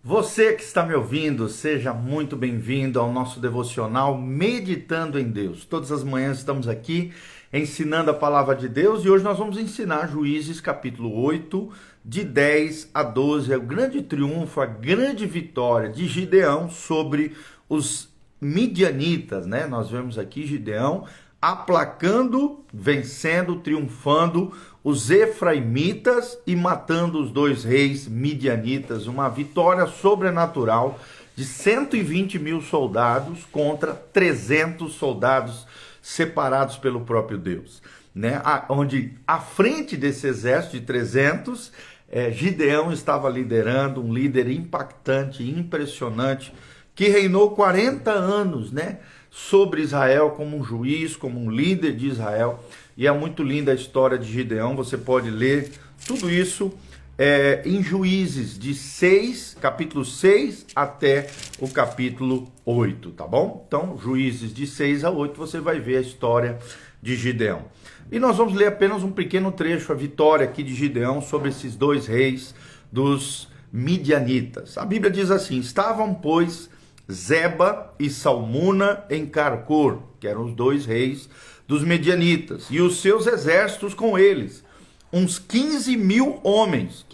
Você que está me ouvindo, seja muito bem-vindo ao nosso devocional Meditando em Deus. Todas as manhãs estamos aqui ensinando a palavra de Deus e hoje nós vamos ensinar Juízes capítulo 8, de 10 a 12. É o grande triunfo, a grande vitória de Gideão sobre os midianitas, né? Nós vemos aqui Gideão aplacando, vencendo, triunfando os efraimitas e matando os dois reis midianitas. Uma vitória sobrenatural de 120 mil soldados contra 300 soldados separados pelo próprio Deus, né? Onde à frente desse exército de 300, Gideão estava liderando, um líder impactante, impressionante, que reinou 40 anos, né? Sobre Israel como um juiz, como um líder de Israel. E é muito linda a história de Gideão. Você pode ler tudo isso em Juízes, capítulo 6 até o capítulo 8, tá bom? Então, Juízes de 6 a 8, você vai ver a história de Gideão. E nós vamos ler apenas um pequeno trecho, a vitória aqui de Gideão sobre esses dois reis dos midianitas. A Bíblia diz assim: estavam, pois, Zeba e Salmuna em Carcor, que eram os dois reis dos medianitas, e os seus exércitos com eles, uns 15 mil homens,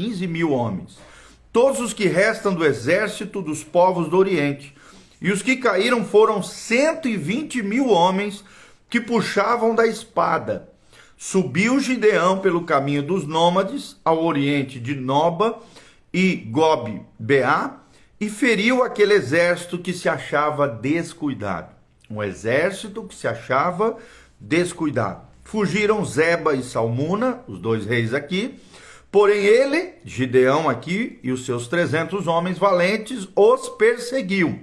todos os que restam do exército dos povos do Oriente, e os que caíram foram 120 mil homens que puxavam da espada. Subiu Gideão pelo caminho dos nômades ao oriente de Noba e Gobe-Beá, e feriu aquele exército que se achava descuidado. Um exército que se achava descuidado. Fugiram Zeba e Salmuna, os dois reis aqui, porém ele, Gideão aqui, e os seus 300 homens valentes os perseguiu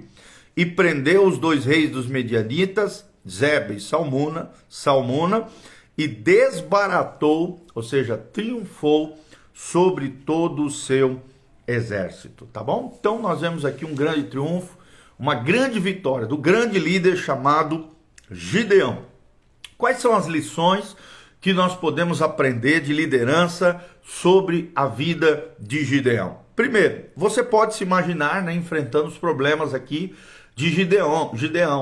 e prendeu os dois reis dos medianitas, Zeba e Salmuna, e desbaratou, ou seja, triunfou sobre todo o seu exército, tá bom? Então nós vemos aqui um grande triunfo, uma grande vitória do grande líder chamado Gideão. Quais são as lições que nós podemos aprender de liderança sobre a vida de Gideão? Primeiro, você pode se imaginar, né, enfrentando os problemas aqui de Gideão,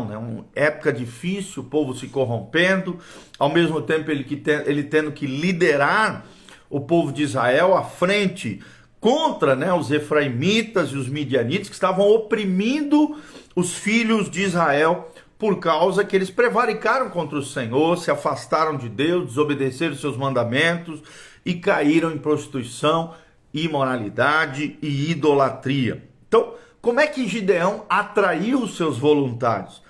né? Uma época difícil, o povo se corrompendo, ao mesmo tempo ele tendo que liderar o povo de Israel à frente contra, né, os efraimitas e os midianitas que estavam oprimindo os filhos de Israel por causa que eles prevaricaram contra o Senhor, se afastaram de Deus, desobedeceram seus mandamentos e caíram em prostituição, imoralidade e idolatria. Então, como é que Gideão atraiu os seus voluntários?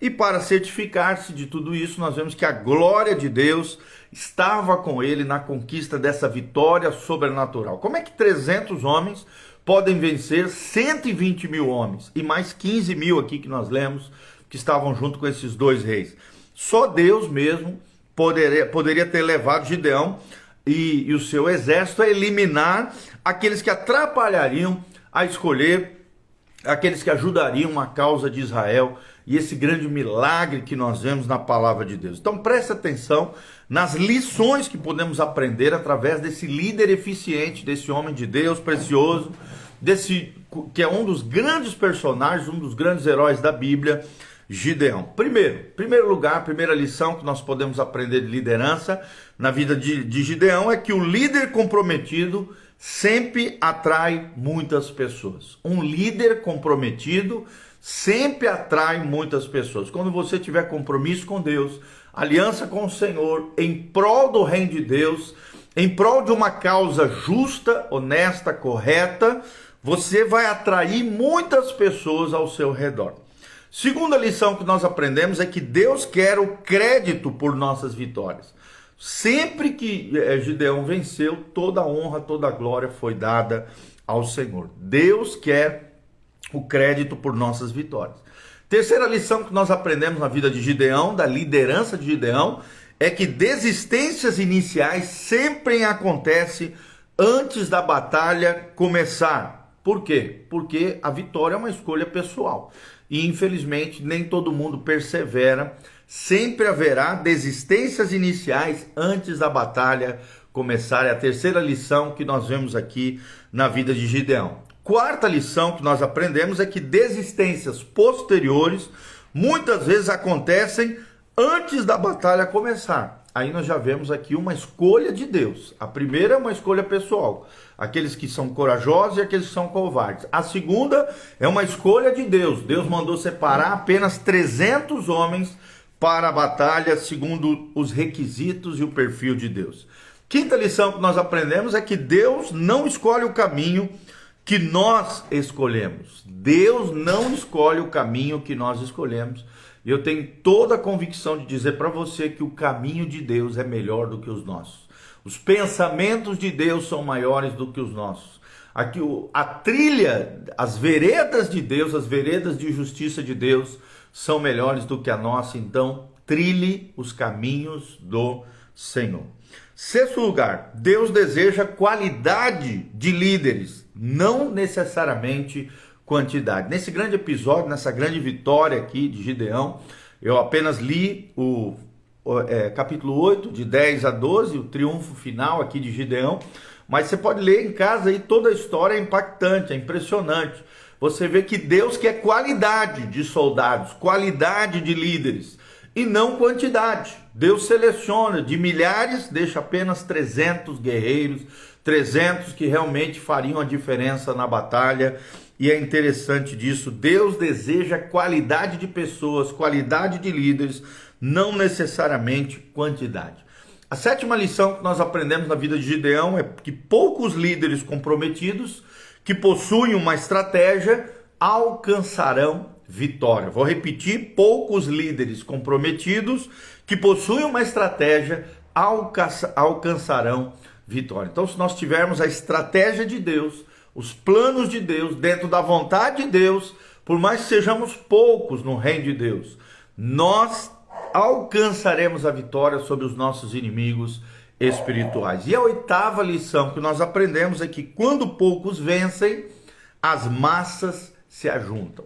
E para certificar-se de tudo isso, nós vemos que a glória de Deus estava com ele na conquista dessa vitória sobrenatural. Como é que 300 homens podem vencer 120 mil homens? E mais 15 mil aqui que nós lemos, que estavam junto com esses dois reis. Só Deus mesmo poderia ter levado Gideão e o seu exército a eliminar aqueles que atrapalhariam a escolher, aqueles que ajudariam a causa de Israel e esse grande milagre que nós vemos na palavra de Deus. Então preste atenção nas lições que podemos aprender através desse líder eficiente, desse homem de Deus precioso, desse que é um dos grandes personagens, um dos grandes heróis da Bíblia, Gideão. Primeiro lugar, primeira lição que nós podemos aprender de liderança na vida de Gideão é que o líder comprometido sempre atrai muitas pessoas. Um líder comprometido sempre atrai muitas pessoas. Quando você tiver compromisso com Deus, aliança com o Senhor, em prol do reino de Deus, em prol de uma causa justa, honesta, correta, você vai atrair muitas pessoas ao seu redor. Segunda lição que nós aprendemos é que Deus quer o crédito por nossas vitórias. Sempre que Gideão venceu, toda a honra, toda a glória foi dada ao Senhor. Deus quer o crédito por nossas vitórias. Terceira lição que nós aprendemos na vida de Gideão, da liderança de Gideão, é que desistências iniciais sempre acontecem antes da batalha começar. Por quê? Porque a vitória é uma escolha pessoal. E infelizmente nem todo mundo persevera. Sempre haverá desistências iniciais antes da batalha começar. É a terceira lição que nós vemos aqui na vida de Gideão. Quarta lição que nós aprendemos é que desistências posteriores muitas vezes acontecem antes da batalha começar. Aí nós já vemos aqui uma escolha de Deus. A primeira é uma escolha pessoal, aqueles que são corajosos e aqueles que são covardes. A segunda é uma escolha de Deus. Deus mandou separar apenas 300 homens para a batalha, segundo os requisitos e o perfil de Deus. Quinta lição que nós aprendemos é que Deus não escolhe o caminho que nós escolhemos. Deus não escolhe o caminho que nós escolhemos. E eu tenho toda a convicção de dizer para você que o caminho de Deus é melhor do que os nossos. Os pensamentos de Deus são maiores do que os nossos. Aqui a trilha, as veredas de Deus, as veredas de justiça de Deus são melhores do que a nossa. Então, trilhe os caminhos do Senhor. Sexto lugar, Deus deseja qualidade de líderes, não necessariamente quantidade. Nesse grande episódio, nessa grande vitória aqui de Gideão, eu apenas li o capítulo 8, de 10 a 12, o triunfo final aqui de Gideão, mas você pode ler em casa aí, toda a história é impactante, é impressionante. Você vê que Deus quer qualidade de soldados, qualidade de líderes, e não quantidade. Deus seleciona de milhares, deixa apenas 300 guerreiros, 300 que realmente fariam a diferença na batalha. E é interessante disso, Deus deseja qualidade de pessoas, qualidade de líderes, não necessariamente quantidade. A sétima lição que nós aprendemos na vida de Gideão é que poucos líderes comprometidos, que possuem uma estratégia, alcançarão vitória. Vou repetir, poucos líderes comprometidos, que possuem uma estratégia, alcançarão vitória. Então, se nós tivermos a estratégia de Deus, os planos de Deus, dentro da vontade de Deus, por mais que sejamos poucos no reino de Deus, nós alcançaremos a vitória sobre os nossos inimigos espirituais. E a oitava lição que nós aprendemos é que quando poucos vencem, as massas se ajuntam.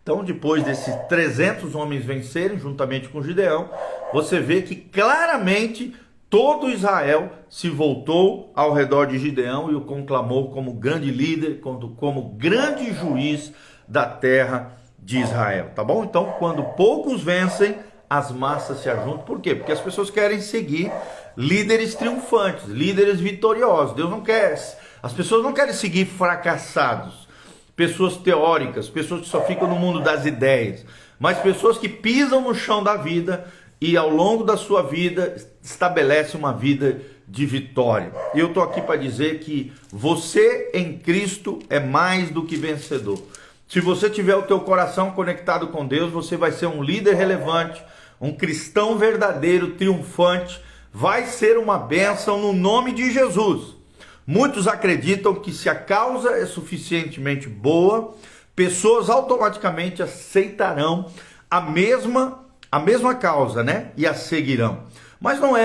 Então, depois desses 300 homens vencerem, juntamente com Gideão, você vê que claramente todo Israel se voltou ao redor de Gideão e o conclamou como grande líder, como grande juiz da terra de Israel, tá bom? Então, quando poucos vencem, as massas se ajuntam. Por quê? Porque as pessoas querem seguir líderes triunfantes, líderes vitoriosos. Deus não quer, as pessoas não querem seguir fracassados, pessoas teóricas, pessoas que só ficam no mundo das ideias, mas pessoas que pisam no chão da vida e ao longo da sua vida estabelece uma vida de vitória. E eu estou aqui para dizer que você em Cristo é mais do que vencedor. Se você tiver o teu coração conectado com Deus, você vai ser um líder relevante, um cristão verdadeiro, triunfante, vai ser uma bênção no nome de Jesus. Muitos acreditam que se a causa é suficientemente boa, pessoas automaticamente aceitarão a mesma causa, né? E a seguirão. Mas não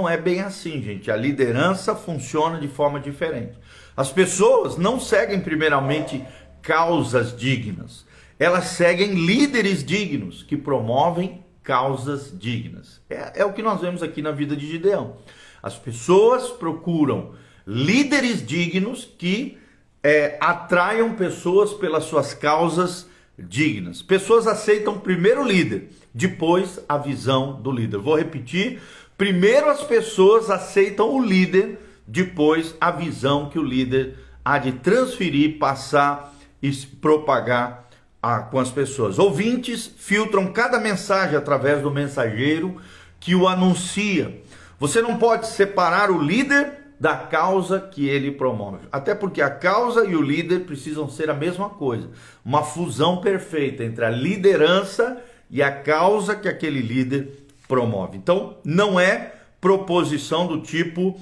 é bem assim, gente. A liderança funciona de forma diferente. As pessoas não seguem primeiramente causas dignas. Elas seguem líderes dignos que promovem causas dignas. É o que nós vemos aqui na vida de Gideão. As pessoas procuram líderes dignos que atraiam pessoas pelas suas causas dignas. Pessoas aceitam primeiro o líder, depois a visão do líder. Vou repetir, primeiro as pessoas aceitam o líder, depois a visão que o líder há de transferir, passar e propagar com as pessoas. Ouvintes filtram cada mensagem através do mensageiro que o anuncia. Você não pode separar o líder da causa que ele promove. Até porque a causa e o líder precisam ser a mesma coisa. Uma fusão perfeita entre a liderança e a causa que aquele líder promove. Então, não é proposição do tipo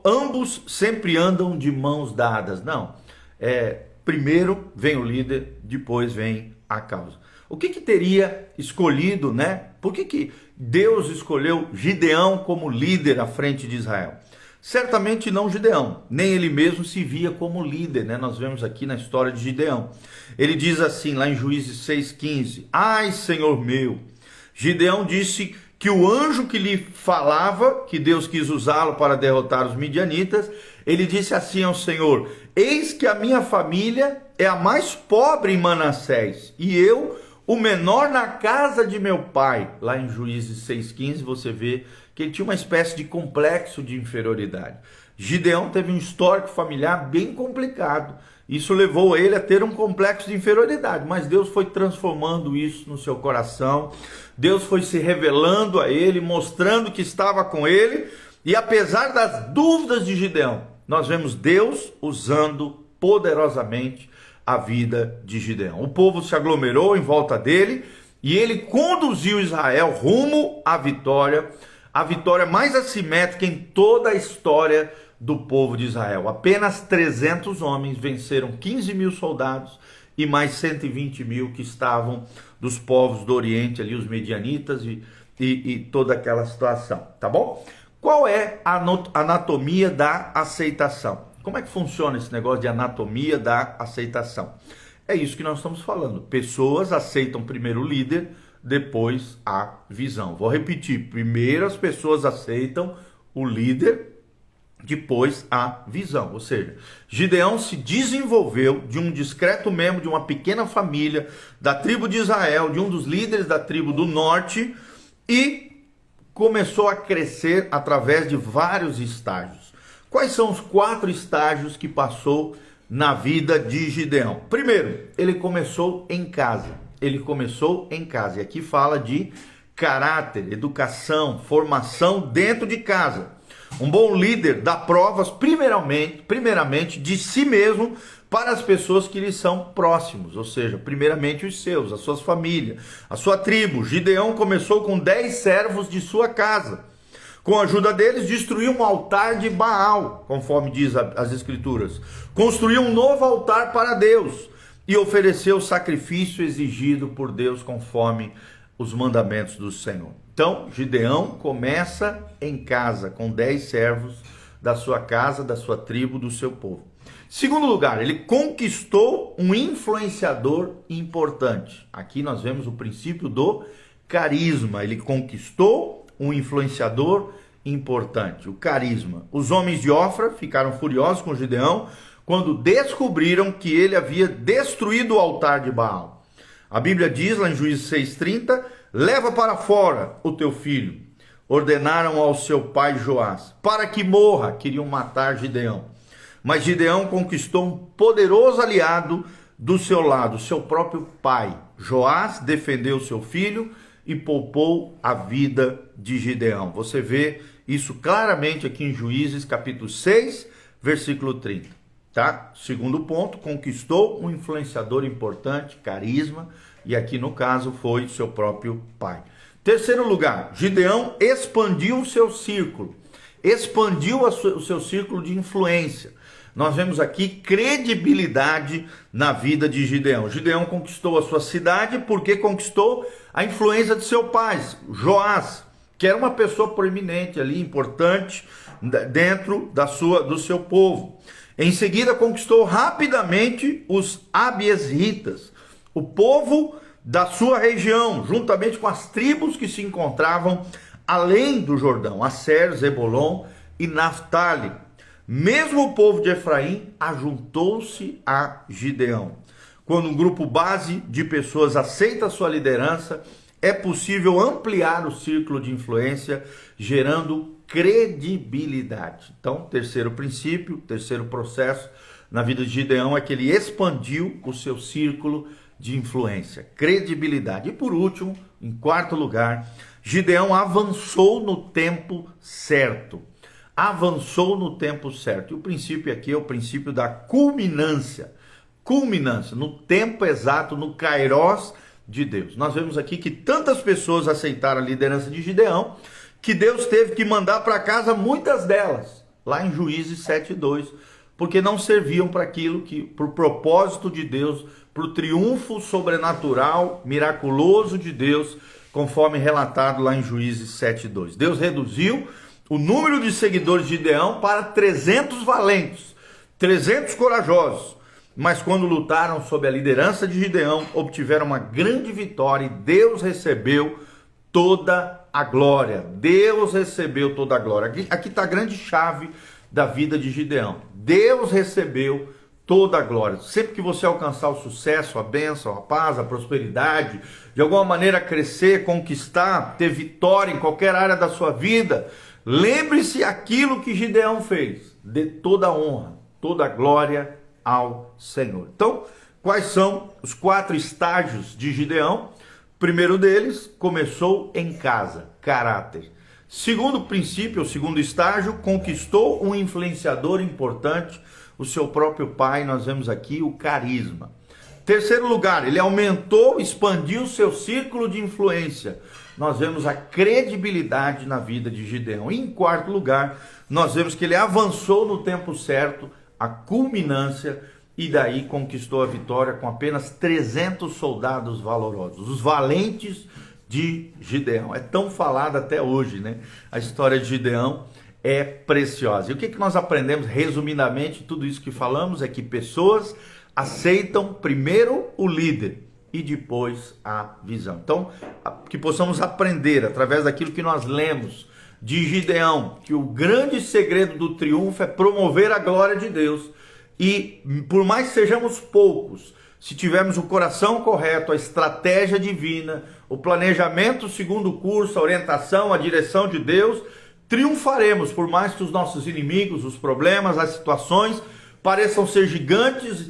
ambos sempre andam de mãos dadas. Não. Primeiro vem o líder, depois vem a causa. O que teria escolhido, né? Por que Deus escolheu Gideão como líder à frente de Israel? Certamente não Gideão, nem ele mesmo se via como líder, né? Nós vemos aqui na história de Gideão. Ele diz assim, lá em Juízes 6,15: Ai, Senhor meu! Gideão disse que o anjo que lhe falava, que Deus quis usá-lo para derrotar os midianitas, ele disse assim ao Senhor: eis que a minha família é a mais pobre em Manassés, e eu, o menor na casa de meu pai. Lá em Juízes 6,15 você vê que ele tinha uma espécie de complexo de inferioridade. Gideão teve um histórico familiar bem complicado. Isso levou ele a ter um complexo de inferioridade, mas Deus foi transformando isso no seu coração. Deus foi se revelando a ele, mostrando que estava com ele, e apesar das dúvidas de Gideão, nós vemos Deus usando poderosamente a vida de Gideão. O povo se aglomerou em volta dele e ele conduziu Israel rumo à vitória, a vitória mais assimétrica em toda a história do povo de Israel. Apenas 300 homens venceram 15 mil soldados e mais 120 mil que estavam dos povos do Oriente, ali os medianitas e toda aquela situação, tá bom? Qual é a anatomia da aceitação? Como é que funciona esse negócio de anatomia da aceitação? É isso que nós estamos falando. Pessoas aceitam primeiro o líder, depois a visão. Vou repetir. Primeiro as pessoas aceitam o líder, depois a visão. Ou seja, Gideão se desenvolveu de um discreto membro de uma pequena família da tribo de Israel, de um dos líderes da tribo do norte, e começou a crescer através de vários estágios. Quais são os 4 estágios que passou na vida de Gideão? Primeiro, ele começou em casa. Ele começou em casa. E aqui fala de caráter, educação, formação dentro de casa. Um bom líder dá provas, primeiramente de si mesmo para as pessoas que lhe são próximos, ou seja, primeiramente os seus, as suas famílias, a sua tribo. Gideão começou com 10 servos de sua casa. Com a ajuda deles, destruiu um altar de Baal, conforme diz as Escrituras. Construiu um novo altar para Deus e ofereceu o sacrifício exigido por Deus conforme os mandamentos do Senhor. Então, Gideão começa em casa, com 10 servos da sua casa, da sua tribo, do seu povo. Segundo lugar, ele conquistou um influenciador importante. Aqui nós vemos o princípio do carisma. Ele conquistou um influenciador importante, o carisma. Os homens de Ofra ficaram furiosos com Gideão quando descobriram que ele havia destruído o altar de Baal. A Bíblia diz lá em Juízes 6,30, leva para fora o teu filho. Ordenaram ao seu pai Joás, para que morra. Queriam matar Gideão. Mas Gideão conquistou um poderoso aliado do seu lado, seu próprio pai. Joás defendeu seu filho e poupou a vida de Gideão. Você vê isso claramente aqui em Juízes capítulo 6, versículo 30. Tá? Segundo ponto, conquistou um influenciador importante, carisma, e aqui no caso foi seu próprio pai. Terceiro lugar, Gideão expandiu o seu círculo, expandiu o seu círculo de influência. Nós vemos aqui credibilidade na vida de Gideão. Gideão conquistou a sua cidade porque conquistou a influência de seu pai, Joás, que era uma pessoa proeminente ali, importante dentro do seu povo. Em seguida conquistou rapidamente os abiesritas, o povo da sua região, juntamente com as tribos que se encontravam além do Jordão, Aser, Zebulon e Naftali. Mesmo o povo de Efraim ajuntou-se a Gideão. Quando um grupo base de pessoas aceita a sua liderança, é possível ampliar o círculo de influência, gerando credibilidade. Então, terceiro princípio, terceiro processo na vida de Gideão é que ele expandiu o seu círculo de influência, credibilidade. E por último, em quarto lugar, Gideão avançou no tempo certo. Avançou no tempo certo. E o princípio aqui é o princípio da culminância. Culminância, no tempo exato, no kairos de Deus. Nós vemos aqui que tantas pessoas aceitaram a liderança de Gideão, que Deus teve que mandar para casa muitas delas, lá em Juízes 7:2, porque não serviam para aquilo que, para o propósito de Deus, para o triunfo sobrenatural, miraculoso de Deus, conforme relatado lá em Juízes 7:2. Deus reduziu o número de seguidores de Gideão para 300 valentes, 300 corajosos, mas quando lutaram sob a liderança de Gideão, obtiveram uma grande vitória e Deus recebeu toda a glória. Deus recebeu toda a glória. Aqui está a grande chave da vida de Gideão. Deus recebeu toda a glória. Sempre que você alcançar o sucesso, a bênção, a paz, a prosperidade, de alguma maneira crescer, conquistar, ter vitória em qualquer área da sua vida, lembre-se aquilo que Gideão fez. Dê toda a honra, toda a glória ao Senhor. Então, quais são os 4 estágios de Gideão? O primeiro deles, começou em casa, caráter. Segundo princípio, o segundo estágio, conquistou um influenciador importante, o seu próprio pai. Nós vemos aqui o carisma. Terceiro lugar, ele aumentou, expandiu o seu círculo de influência. Nós vemos a credibilidade na vida de Gideão. E em quarto lugar, nós vemos que ele avançou no tempo certo, a culminância, e daí conquistou a vitória com apenas 300 soldados valorosos, os valentes de Gideão. É tão falada até hoje, né? A história de Gideão é preciosa. E o que nós aprendemos, resumidamente, tudo isso que falamos, é que pessoas aceitam primeiro o líder e depois a visão. Então, que possamos aprender, através daquilo que nós lemos de Gideão, que o grande segredo do triunfo é promover a glória de Deus. E por mais que sejamos poucos, se tivermos o coração correto, a estratégia divina, o planejamento segundo o curso, a orientação, a direção de Deus, triunfaremos, por mais que os nossos inimigos, os problemas, as situações pareçam ser gigantes,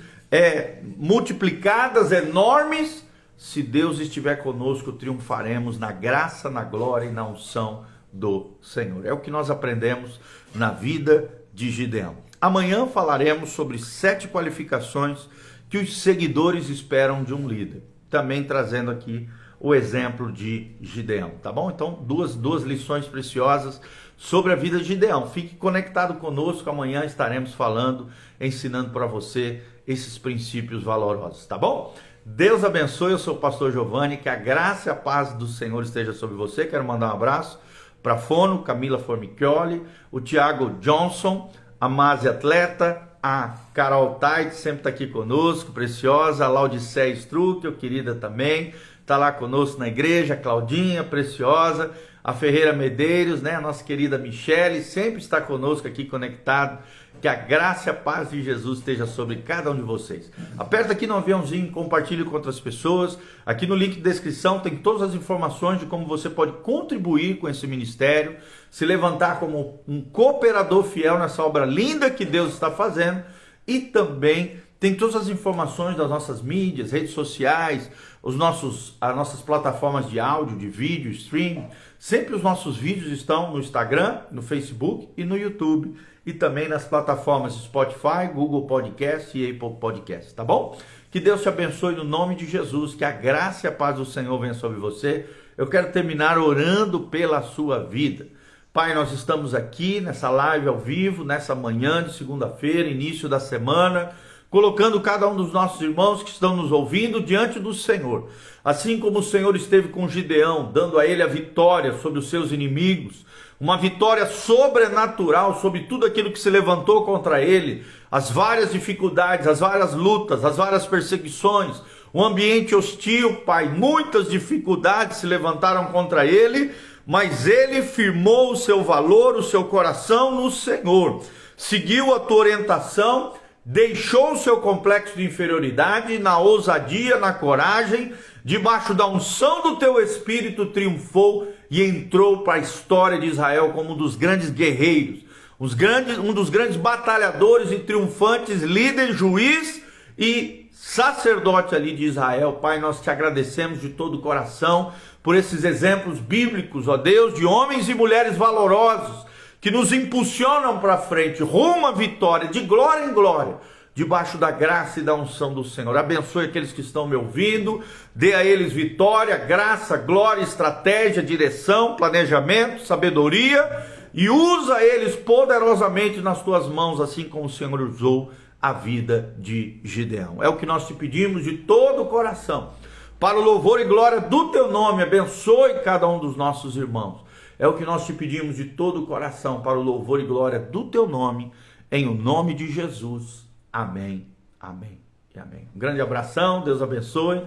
multiplicadas, enormes. Se Deus estiver conosco, triunfaremos na graça, na glória e na unção do Senhor. É o que nós aprendemos na vida de Gideão. Amanhã falaremos sobre 7 qualificações que os seguidores esperam de um líder. Também trazendo aqui o exemplo de Gideão, tá bom? Então, duas lições preciosas sobre a vida de Gideão. Fique conectado conosco, amanhã estaremos falando, ensinando para você esses princípios valorosos, tá bom? Deus abençoe, eu sou o pastor Giovanni, que a graça e a paz do Senhor esteja sobre você. Quero mandar um abraço para Fono, Camila Formicchioli, o Tiago Johnson, a Mase Atleta, a Carol Tait, sempre está aqui conosco, preciosa, a Laudicéia Struckel, querida também, está lá conosco na igreja, a Claudinha, preciosa, a Ferreira Medeiros, né, a nossa querida Michele, sempre está conosco aqui conectado. Que a graça e a paz de Jesus esteja sobre cada um de vocês. Aperta aqui no aviãozinho, compartilhe com outras pessoas. Aqui no link de descrição tem todas as informações de como você pode contribuir com esse ministério, se levantar como um cooperador fiel nessa obra linda que Deus está fazendo. E também tem todas as informações das nossas mídias, redes sociais, as nossas plataformas de áudio, de vídeo, stream. Sempre os nossos vídeos estão no Instagram, no Facebook e no YouTube. E também nas plataformas Spotify, Google Podcast e Apple Podcast, tá bom? Que Deus te abençoe no nome de Jesus, que a graça e a paz do Senhor venha sobre você. Eu quero terminar orando pela sua vida. Pai, nós estamos aqui nessa live ao vivo, nessa manhã de segunda-feira, início da semana, colocando cada um dos nossos irmãos que estão nos ouvindo diante do Senhor. Assim como o Senhor esteve com Gideão, dando a ele a vitória sobre os seus inimigos, uma vitória sobrenatural sobre tudo aquilo que se levantou contra ele, as várias dificuldades, as várias lutas, as várias perseguições, um ambiente hostil, Pai, muitas dificuldades se levantaram contra ele, mas ele firmou o seu valor, o seu coração no Senhor, seguiu a tua orientação, deixou o seu complexo de inferioridade, na ousadia, na coragem, debaixo da unção do teu Espírito, triunfou e entrou para a história de Israel como um dos grandes guerreiros, um dos grandes batalhadores e triunfantes, líder, juiz e sacerdote ali de Israel. Pai, nós te agradecemos de todo o coração por esses exemplos bíblicos, ó Deus, de homens e mulheres valorosos, que nos impulsionam para frente, rumo à vitória, de glória em glória, debaixo da graça e da unção do Senhor. Abençoe aqueles que estão me ouvindo, dê a eles vitória, graça, glória, estratégia, direção, planejamento, sabedoria, e usa eles poderosamente nas tuas mãos, assim como o Senhor usou a vida de Gideão. É o que nós te pedimos de todo o coração, para o louvor e glória do teu nome. Abençoe cada um dos nossos irmãos. É o que nós te pedimos de todo o coração, para o louvor e glória do teu nome, em o nome de Jesus. Amém, amém e amém. Um grande abração, Deus abençoe.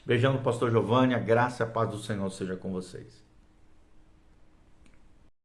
Beijão do pastor Giovanni, a graça e a paz do Senhor seja com vocês.